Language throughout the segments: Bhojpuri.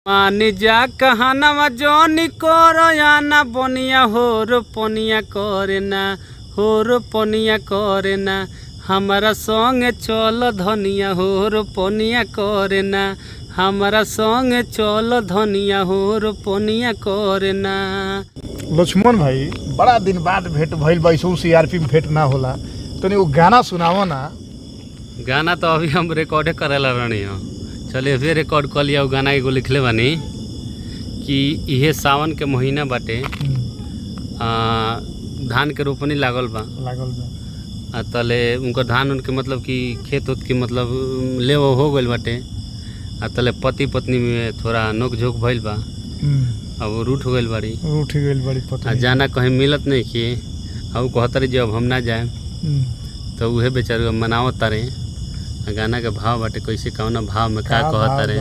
मान जा कहनवा जोनी कोरयाना बनिया होर पनिया करना होर पनिया करना हमारा संगे चल धनिया होर पनिया करना हमारा संगे चल धनिया होर पनिया करना। लक्ष्मण भाई बड़ा दिन बाद भेंट भइल बैसू सीआरपी में भेंट ना होला तो वो गाना सुनावो ना। गाना तो अभी हम रिकॉर्डे करेला रहनी हो, चलिए अभी रिकॉर्ड कर लिया। गाना एगो लिखले बानी कि इहे सावन के महीना बाटे, धान के रोपनी लागल बा तले उनका धान उनके मतलब कि खेत उत की मतलब ले वो हो गइल बाटे तले पति पत्नी में थोड़ा नोक झोंक भइल बा। अब रूठ गइल बाड़ी पत्नी जाना कहीं मिलत नहीं कि अब कहतरी जब हम ना जाए तो उहे बेचारे मनावत तारे। गाना के भाव बाटे कैसे कौना भाव में का कहता रे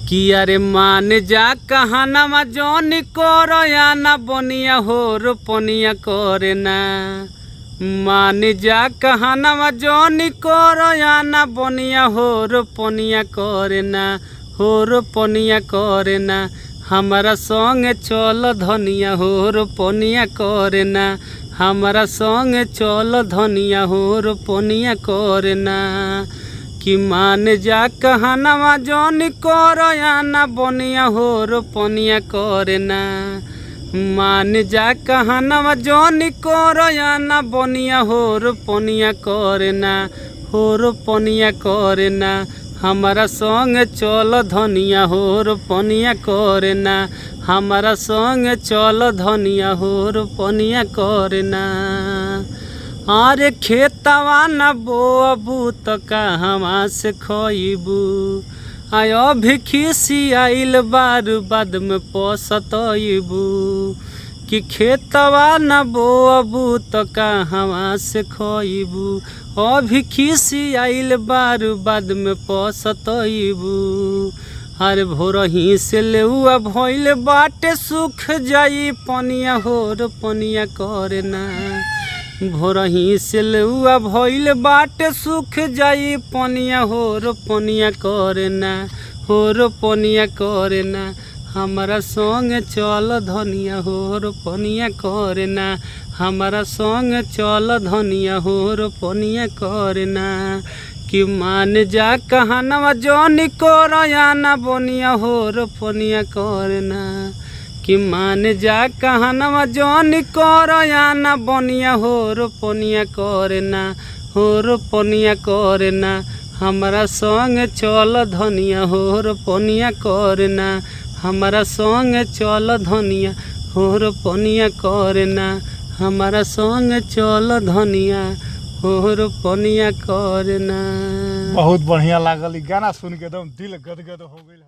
कि अरे मान जा कहनवा जोनी कोरयाना बनिया होर पनिया करना। मान जा कहनवा जोनी कोरयाना बनिया होर पनिया करना होर पनिया करना हमारा संगे चल धनिया होर पनिया करना हमारा संगे चल धनिया होर पनिया करना। कि मान जा कहनवा जोनी कोरयाना बनिया होर पनिया करना। मान जा कहनवा जोनी कोरयाना बनिया होर पनिया करना होर पनिया करना हमारा संगे चल धनिया होर पनिया करना हमारा संगे चल धनिया होर पनिया करना। अरे खेतवा न बोअबू तो कहवा से खइबू आयो भी खिसियाइल बार बाद में पसतइबू। कि खेतवा न बोअबू तो कहवा से खइबू अभी खिसियाइल बार बाद में पसतइबू। अरे भोरही से लेउआ भइल बाटे सुख जाई पनिया होर पनिया करना। भोरही से लेउआ भइल बाटे सुख जाई पनिया होर पनिया करना होर पनिया करना हमारा संगे चल धनिया होर पनिया करना हमारा संगे चल धनिया होर पनिया करना। कि मान जा कहनवा जोनी कोरयाना बनिया होर पनिया करना। कि मान जा कहनवा जोनी कोरयाना बनिया होर पनिया करना होर पनिया करना हमारा संगे चल धनिया होर पनिया करना हमारा संगे चल धनिया होर पनिया करना हमारा संगे चल धनिया होर पनिया करना। बहुत बढ़िया लागल गाना सुन के एकदम दिल गदगद हो गइल।